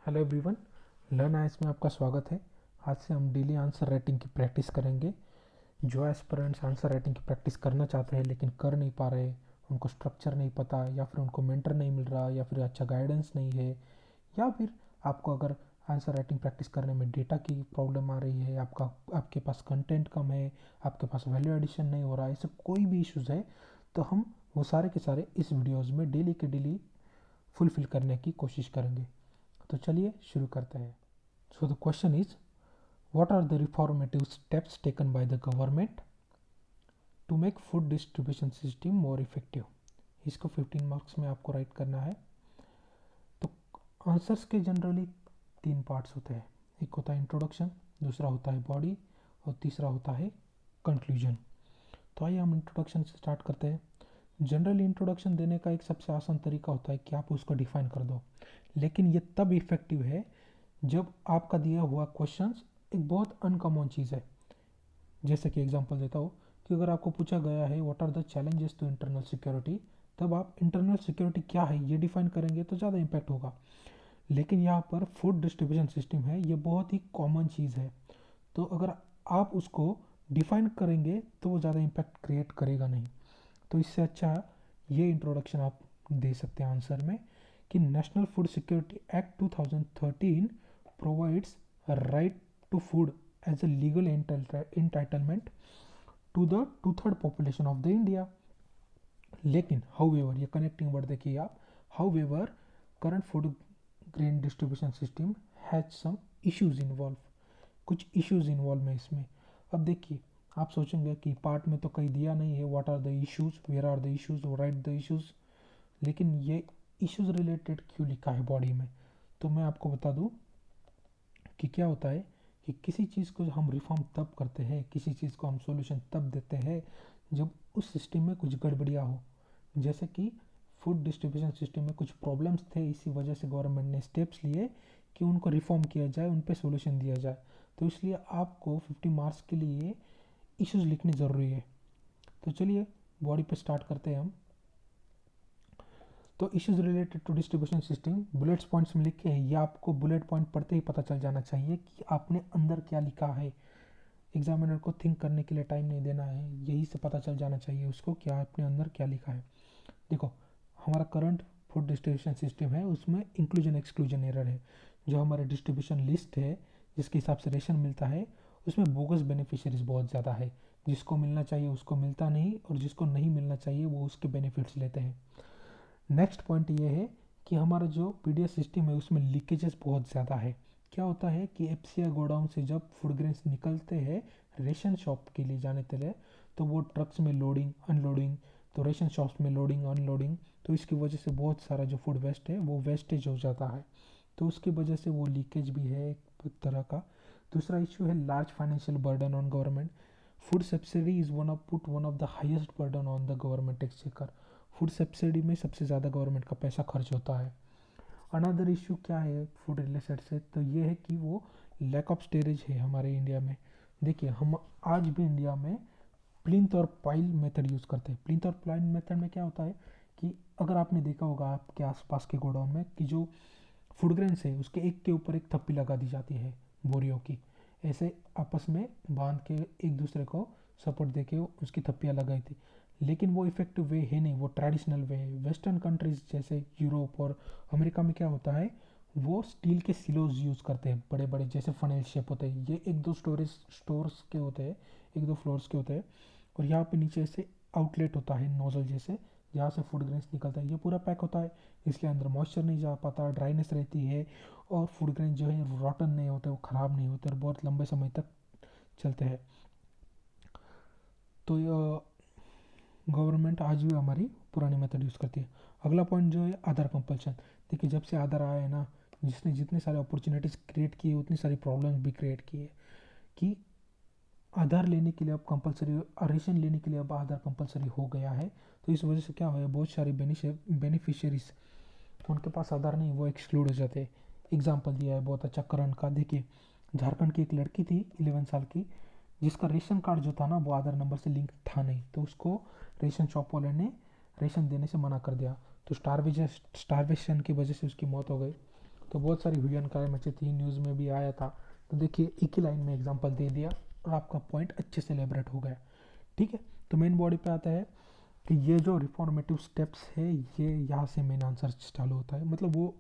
Hello everyone, learn ice में आपका स्वागत है। आज से हम डेली आंसर राइटिंग की प्रैक्टिस करेंगे। जो एस्पिरेंट्स आंसर राइटिंग की प्रैक्टिस करना चाहते हैं लेकिन कर नहीं पा रहे, उनको स्ट्रक्चर नहीं पता या फिर उनको मेंटर नहीं मिल रहा या फिर अच्छा गाइडेंस नहीं है, या फिर आपको अगर आंसर राइटिंग प्रैक्टिस करने में डेटा की प्रॉब्लम आ रही है, आपके पास कंटेंट कम है, आपके पास वैल्यू एडिशन नहीं हो रहा है, ऐसे कोई भी इश्यूज़ है तो हम वो सारे के सारे इस वीडियोज़ में डेली के डेली फुलफिल करने की कोशिश करेंगे। तो चलिए शुरू करते हैं। So the question is, what are the reformative steps taken by the government to make food distribution system more effective? इसको 15 मार्क्स में आपको राइट करना है। तो आंसर्स के जनरली तीन पार्ट्स होते हैं। एक होता है इंट्रोडक्शन, दूसरा होता है बॉडी और तीसरा होता है कंक्लूजन। तो आइए हम इंट्रोडक्शन से स्टार्ट करते हैं। जनरली इंट्रोडक्शन देने का एक सबसे आसान तरीका होता है कि आप उसको डिफाइन कर दो, लेकिन ये तब इफेक्टिव है जब आपका दिया हुआ क्वेश्चंस एक बहुत अनकॉमन चीज़ है। जैसे कि एग्जांपल देता हूँ कि अगर आपको पूछा गया है what are the challenges to internal security, तब आप इंटरनल सिक्योरिटी क्या है ये डिफाइन करेंगे तो ज़्यादा इम्पैक्ट होगा। लेकिन यहाँ पर फूड डिस्ट्रीब्यूशन सिस्टम है, ये बहुत ही कॉमन चीज़ है, तो अगर आप उसको डिफाइन करेंगे तो वो ज़्यादा इम्पैक्ट क्रिएट करेगा नहीं। तो इससे अच्छा ये इंट्रोडक्शन आप दे सकते हैं आंसर में कि national food security act 2013 provides right to food as a legal entitlement to the two third population of the India. लेकिन हाउएवर, ये कनेक्टिंग वर्ड देखिए आप, however current food grain distribution system has some issues involve. कुछ issues involve है इसमें। अब देखिए, आप सोचेंगे कि पार्ट में तो कहीं दिया नहीं है what are the issues, where are the issues, write the issues, लेकिन ये इश्यूज रिलेटेड क्यों लिखा है बॉडी में। तो मैं आपको बता दूं कि क्या होता है कि किसी चीज़ को हम रिफॉर्म तब करते हैं, किसी चीज़ को हम सॉल्यूशन तब देते हैं जब उस सिस्टम में कुछ गड़बड़ियाँ हो। जैसे कि फूड डिस्ट्रीब्यूशन सिस्टम में कुछ प्रॉब्लम्स थे, इसी वजह से गवर्नमेंट ने स्टेप्स लिए कि उनको रिफॉर्म किया जाए, उन पर सोल्यूशन दिया जाए। तो इसलिए आपको 50 मार्क्स के लिए इश्यूज लिखनी ज़रूरी है। तो चलिए बॉडी पे स्टार्ट करते हैं हम। तो issues related to distribution system bullets points में लिखे हैं, ये आपको बुलेट पॉइंट पढ़ते ही पता चल जाना चाहिए कि आपने अंदर क्या लिखा है। एग्जामिनर को थिंक करने के लिए टाइम नहीं देना है, यही से पता चल जाना चाहिए उसको कि आपने अंदर क्या लिखा है। देखो, हमारा करंट फूड डिस्ट्रीब्यूशन सिस्टम है, उसमें इंक्लूजन एक्सक्लूजन एरर है। जो हमारे डिस्ट्रीब्यूशन लिस्ट है जिसके हिसाब से रेशन मिलता है, उसमें बोगस बेनिफिशियरीज बहुत ज़्यादा है। जिसको मिलना चाहिए उसको मिलता नहीं, और जिसको नहीं मिलना चाहिए वो उसके बेनिफिट्स लेते हैं। नेक्स्ट पॉइंट ये है कि हमारा जो पीडीएस सिस्टम है उसमें लीकेजेस बहुत ज़्यादा है। क्या होता है कि एफसीआई गोडाउन से जब फूड ग्रेन्स निकलते हैं रेशन शॉप के लिए जाने के लिए, तो वो ट्रक्स में लोडिंग अनलोडिंग, तो रेशन शॉप्स में लोडिंग अनलोडिंग, तो इसकी वजह से बहुत सारा जो फूड वेस्ट है वो वेस्टेज हो जाता है। तो उसकी वजह से वो लीकेज भी है एक तरह का। दूसरा इशू है large financial burden on government. Food subsidy is one of the highest burden on the government exchequer. Food subsidy में सबसे ज़्यादा गवर्नमेंट का पैसा खर्च होता है। अनदर इशू क्या है फूड रिलेटेड से, तो ये है कि वो लैक ऑफ स्टोरेज है हमारे इंडिया में। देखिए, हम आज भी इंडिया में प्लिंथ और पाइल मेथड यूज़ करते हैं। प्लिंथ और पाइल मेथड में क्या होता है कि अगर आपने देखा होगा आपके आसपास के गोडाउन में कि जो फूड ग्रेन्स है उसके एक के ऊपर एक थप्पी लगा दी जाती है बोरियों की, ऐसे आपस में बांध के एक दूसरे को सपोर्ट दे के उसकी थप्पियाँ लगाई थी। लेकिन वो इफेक्टिव वे है नहीं, वो ट्रेडिशनल वे है। वेस्टर्न कंट्रीज जैसे यूरोप और अमेरिका में क्या होता है, वो स्टील के सिलोज यूज़ करते हैं बड़े बड़े, जैसे फनेल शेप होते हैं। ये एक दो स्टोर्स के होते हैं, एक दो फ्लोर्स के होते हैं, और यहाँ पे नीचे से आउटलेट होता है नोजल जैसे, जहाँ से फूड ग्रेन्स निकलता है। ये पूरा पैक होता है, इसके अंदर मॉइस्चर नहीं जा पाता, ड्राइनेस रहती है, और फूड ग्रेन जो है रॉटन नहीं होते, वो ख़राब नहीं होते और बहुत लंबे समय तक चलते हैं। तो गवर्नमेंट आज भी हमारी पुरानी मेथड यूज़ करती है। अगला पॉइंट जो है आधार कंपल्शन। देखिए, जब से आधार आया है ना, जिसने जितने सारे अपॉर्चुनिटीज़ क्रिएट की है उतनी सारी प्रॉब्लम्स भी क्रिएट की है। कि आधार लेने के लिए अब कंपलसरी, रेशन लेने के लिए अब आधार कंपलसरी हो गया है। तो इस वजह से क्या हुआ है, बहुत सारी बेनिफिशियरीज उनके पास आधार नहीं, वो एक्सक्लूड हो जाते हैं। एग्जाम्पल दिया है बहुत अच्छा करण का। देखिए, झारखंड की एक लड़की थी 11 साल की, जिसका रेशन कार्ड जो था ना वो आधार नंबर से लिंक था नहीं, तो उसको रेशन शॉप वाले ने रेशन देने से मना कर दिया। तो स्टारवेशन की वजह से उसकी मौत हो गई। तो बहुत सारी हुई अनकाय मची थी, न्यूज़ में भी आया था। तो देखिए एक ही लाइन में एग्जांपल दे दिया और आपका पॉइंट अच्छे से एलेबरेट हो गया। ठीक है, तो मेन बॉडी पे आता है कि ये जो रिफॉर्मेटिव स्टेप्स है ये यहाँ से मेन आंसर चालू होता है। मतलब वो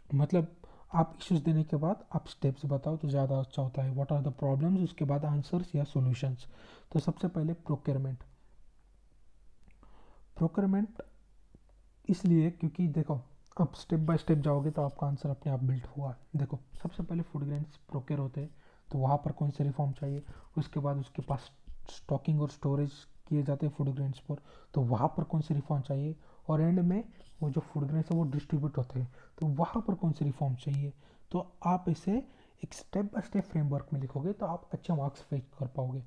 मतलब आप इश्यूज देने के बाद आप स्टेप्स बताओ तो ज़्यादा अच्छा होता है। व्हाट आर द प्रॉब्लम्स, उसके बाद आंसर्स या सॉल्यूशंस। तो सबसे पहले प्रोक्योरमेंट। प्रोक्योरमेंट इसलिए क्योंकि देखो अब स्टेप बाय स्टेप जाओगे तो आपका आंसर अपने आप बिल्ट होगा। देखो सबसे पहले फूड ग्रेन्स प्रोक्योर होते हैं तो वहाँ पर कौन से रिफॉर्म चाहिए। उसके बाद उसके पास स्टॉकिंग और स्टोरेज किए जाते हैं फूड ग्रेन्स पर, तो वहाँ पर कौन से रिफॉर्म चाहिए। और एंड में वो जो फूड ग्रेन्स है वो डिस्ट्रीब्यूट होते हैं तो वहाँ पर कौन से रिफॉर्म चाहिए। तो आप इसे एक स्टेप बाय स्टेप फ्रेमवर्क में लिखोगे तो आप अच्छे मार्क्स फेच कर पाओगे।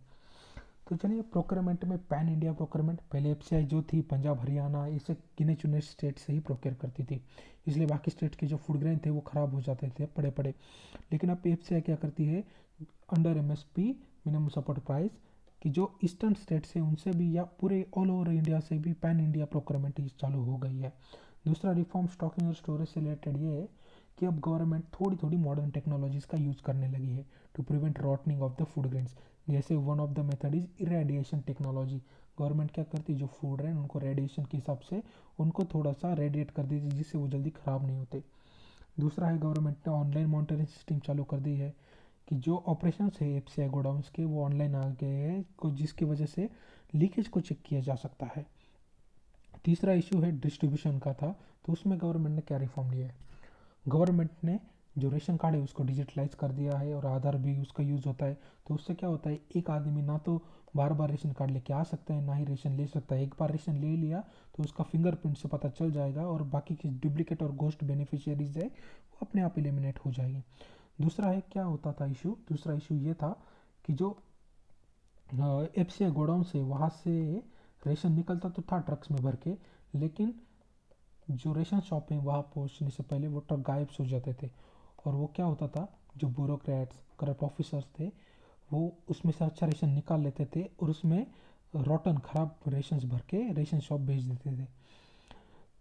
तो चलिए प्रोक्योरमेंट में पैन इंडिया प्रोक्योरमेंट, पहले एफसीआई जो थी पंजाब हरियाणा ऐसे गिने चुने स्टेट से ही प्रोक्योर करती थी, इसलिए बाकी स्टेट के जो फूड ग्रेन थे वो ख़राब हो जाते थे पड़े पड़े। लेकिन अब एफसीआई क्या करती है, under MSP minimum support price कि जो ईस्टर्न स्टेट से उनसे भी या पूरे ऑल ओवर इंडिया से भी पैन इंडिया प्रोक्योरमेंट चालू हो गई है। दूसरा रिफॉर्म स्टॉकिंग और स्टोरेज से रिलेटेड ये है कि अब गवर्नमेंट थोड़ी थोड़ी मॉडर्न टेक्नोलॉजीज़ का यूज़ करने लगी है to prevent rotting of the food grains. जैसे one of the method is irradiation technology. Government क्या करती है, जो फूड है उनको रेडिएशन के हिसाब से उनको थोड़ा सा रेडिएट कर देती है जिससे वो जल्दी ख़राब नहीं होते। दूसरा है गवर्नमेंट ने ऑनलाइन मॉनिटरिंग सिस्टम चालू कर दी है कि जो ऑपरेशन है एफसीआई गोडाउंस के वो ऑनलाइन आ गए हैं जिसकी वजह से लीकेज को चेक किया जा सकता है। तीसरा इशू है डिस्ट्रीब्यूशन का था, तो उसमें गवर्नमेंट ने क्या रिफॉर्म लिया है। गवर्नमेंट ने जो रेशन कार्ड है उसको डिजिटलाइज कर दिया है और आधार भी उसका यूज़ होता है। तो उससे क्या होता है, एक आदमी ना तो बार बार रेशन कार्ड लेके आ सकता है ना ही रेशन ले सकता है। एक बार रेशन ले लिया तो उसका फिंगरप्रिंट से पता चल जाएगा और बाकी की डुप्लीकेट और गोस्ट बेनिफिशियरीज है वो अपने आप एलिमिनेट हो जाएगी। दूसरा है क्या होता था इशू, दूसरा इशू ये था कि जो एफसीआई गोडाउन से वहाँ से रेशन निकलता तो था ट्रक्स में भर के, लेकिन जो रेशन शॉप है वहाँ पहुँचने से पहले वो ट्रक गायब हो जाते थे। और वो क्या होता था, जो ब्यूरोक्रेट्स करप्ट ऑफिसर्स थे वो उसमें से अच्छा रेशन निकाल लेते थे और उसमें रॉटन खराब रेशन भर के रेशन शॉप भेज देते थे।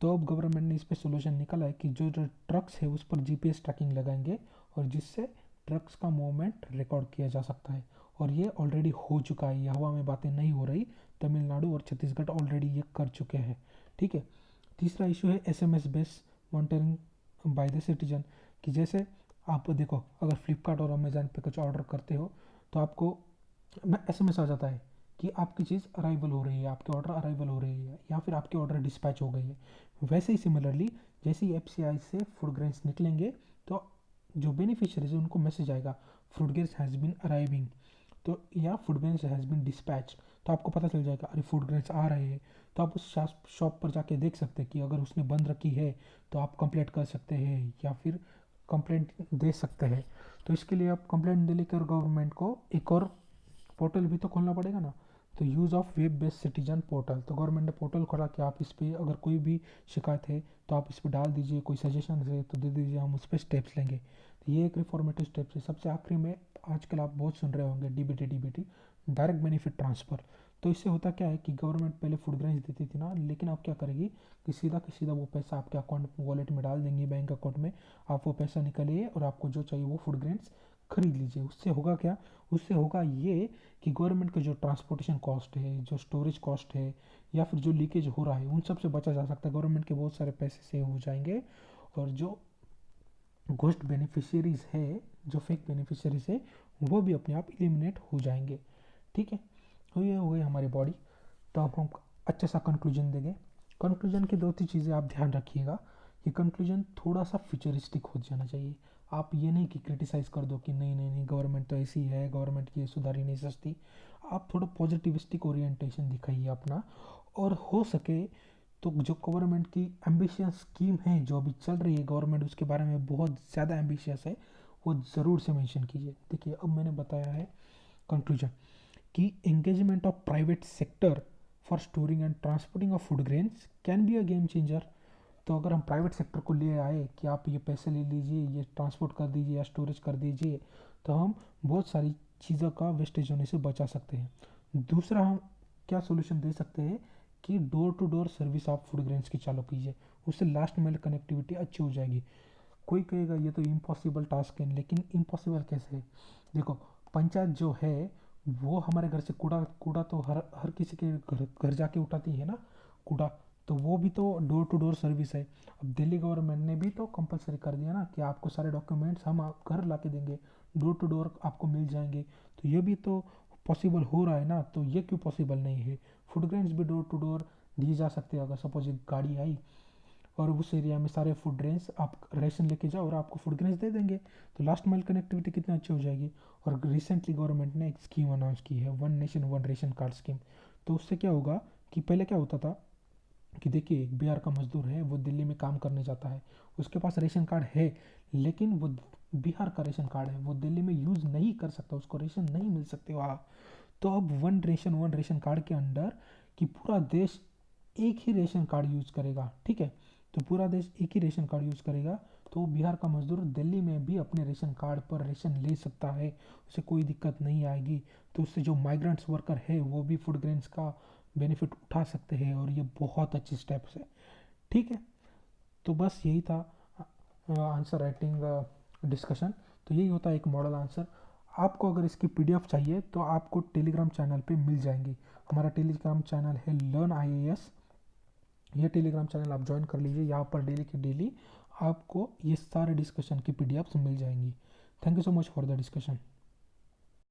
तो अब गवर्नमेंट ने इस पर सोल्यूशन निकाला है कि जो जो ट्रक्स है उस पर जीपीएस ट्रैकिंग लगाएंगे और जिससे ट्रक्स का मूवमेंट रिकॉर्ड किया जा सकता है। और ये ऑलरेडी हो चुका है, ये हवा में बातें नहीं हो रही, तमिलनाडु और छत्तीसगढ़ ऑलरेडी ये कर चुके हैं। ठीक है। तीसरा इशू है SMS based monitoring by the citizen कि जैसे आप देखो अगर फ्लिपकार्ट और अमेज़न पे कुछ ऑर्डर करते हो तो आपको एसएमएस आ जाता है कि आपकी चीज़ अराइवल हो रही है, आपके ऑर्डर अराइवल हो रही है या फिर आपके ऑर्डर डिस्पैच हो गई है। वैसे ही सिमिलरली जैसे ही एफसीआई से फूड ग्रेन्स निकलेंगे तो जो बेनिफिशियरीज है उनको मैसेज आएगा food grains has been arriving, तो या food grains has been dispatch. तो आपको पता चल जाएगा अरे फूड ग्रेन्स आ रहे हैं। तो आप उस शॉप पर जाके देख सकते हैं कि अगर उसने बंद रखी है तो आप कंप्लेंट कर सकते हैं या फिर कंप्लेंट दे सकते हैं। तो इसके लिए आप कंप्लेंट दे लेकर गवर्नमेंट को एक और पोर्टल भी तो खोलना पड़ेगा ना। तो use of web based citizen portal, तो गवर्नमेंट ने पोर्टल खोला कि आप इस पर अगर कोई भी शिकायत है तो आप इस पर डाल दीजिए, कोई सजेशन है तो दे दीजिए, हम उस पर स्टेप्स लेंगे। तो ये एक रिफॉर्मेटिव स्टेप्स है। सबसे आखिरी में आजकल आप बहुत सुन रहे होंगे डीबीटी डायरेक्ट बेनिफिट ट्रांसफ़र। तो इससे होता क्या है कि गवर्नमेंट पहले फूड ग्रेन्स देती थी ना, लेकिन अब क्या करेगी कि सीधा वो पैसा आपके अकाउंट वॉलेट में डाल देंगी, बैंक अकाउंट में। आप वो पैसा निकालिए और आपको जो चाहिए वो फूड ग्रेन्स खरीद लीजिए। उससे होगा क्या, उससे होगा ये कि गवर्नमेंट का जो ट्रांसपोर्टेशन कॉस्ट है, जो स्टोरेज कॉस्ट है या फिर जो लीकेज हो रहा है उन सब से बचा जा सकता है। गवर्नमेंट के बहुत सारे पैसे सेव हो जाएंगे और जो घोस्ट बेनिफिशियरीज है, जो फेक बेनिफिशियरीज है वो भी अपने आप एलिमिनेट हो जाएंगे। ठीक है, तो ये हो गई हमारी बॉडी। तो अब हम अच्छा सा कंक्लूजन देंगे। कंक्लूजन की दो तीन चीज़ें आप ध्यान रखिएगा कि कंक्लूजन थोड़ा सा फ्यूचरिस्टिक हो जाना चाहिए। आप ये नहीं कि क्रिटिसाइज़ कर दो कि नहीं नहीं नहीं गवर्नमेंट तो ऐसी है, गवर्नमेंट की ये सुधार ही नहीं सकती। आप थोड़ा पॉजिटिविस्टिक ओरिएंटेशन दिखाइए अपना। और हो सके तो जो गवर्नमेंट की एम्बिशियस स्कीम है जो अभी चल रही है गवर्नमेंट उसके बारे में बहुत ज़्यादा एम्बिशियस है, वो ज़रूर से मेंशन कीजिए। देखिए अब मैंने बताया है कंक्लूजन कि engagement of private sector for storing and transporting of food grains can be a game changer. तो अगर हम प्राइवेट सेक्टर को ले आए कि आप ये पैसे ले लीजिए, ये ट्रांसपोर्ट कर दीजिए या स्टोरेज कर दीजिए, तो हम बहुत सारी चीज़ों का वेस्टेज होने से बचा सकते हैं। दूसरा हम क्या सोल्यूशन दे सकते हैं कि डोर टू डोर सर्विस आप फूड ग्रेन्स की चालू कीजिए। उससे लास्ट माइल कनेक्टिविटी अच्छी हो जाएगी। कोई कहेगा ये तो इम्पॉसिबल टास्क है, लेकिन इम्पॉसिबल कैसे है? देखो, पंचायत जो है वो हमारे घर से कूड़ा कूड़ा तो हर हर किसी के घर घर जाके उठाती है ना कूड़ा। तो वो भी तो डोर टू डोर सर्विस है। अब दिल्ली गवर्नमेंट ने भी तो कंपलसरी कर दिया ना कि आपको सारे डॉक्यूमेंट्स हम घर ला के देंगे, डोर टू डोर आपको मिल जाएंगे। तो ये भी तो पॉसिबल हो रहा है ना, तो ये क्यों पॉसिबल नहीं है? फूड ग्रेन्स भी डोर टू डोर दिए जा सकते हैं। अगर सपोज एक गाड़ी आई और उस एरिया में सारे फूड ग्रेन्स आप राशन लेके जाओ और आपको फूड ग्रेन्स दे देंगे, तो लास्ट माइल कनेक्टिविटी कितनी अच्छी हो जाएगी। और रिसेंटली गवर्नमेंट ने एक स्कीम अनाउंस की है, one nation one ration card scheme. तो उससे क्या होगा कि पहले क्या होता था कि देखिए, एक बिहार का मजदूर है, वो दिल्ली में काम करने जाता है, उसके पास रेशन कार्ड है, लेकिन वो बिहार का रेशन कार्ड है, वो दिल्ली में यूज़ नहीं कर सकता, उसको रेशन नहीं मिल सकते वहाँ। तो अब वन रेशन कार्ड के अंडर कि पूरा देश एक ही रेशन कार्ड यूज़ करेगा, ठीक है? तो पूरा देश एक ही रेशन कार्ड यूज़ करेगा, तो बिहार का मजदूर दिल्ली में भी अपने रेशन कार्ड पर रेशन ले सकता है, उसे कोई दिक्कत नहीं आएगी। तो उससे जो माइग्रेंट्स वर्कर है वो भी फूड ग्रेन्स का बेनिफिट उठा सकते हैं, और ये बहुत अच्छी स्टेप्स है, ठीक है? तो बस यही था आंसर राइटिंग डिस्कशन। तो यही होता है एक मॉडल आंसर। आपको अगर इसकी पीडीएफ चाहिए तो आपको टेलीग्राम चैनल पे मिल जाएंगी। हमारा टेलीग्राम चैनल है लर्न आईएएस। ये टेलीग्राम चैनल आप ज्वाइन कर लीजिए, यहाँ पर डेली की डेली आपको ये सारे डिस्कशन की पीडीएफ्स मिल जाएंगी। Thank you so much for the discussion.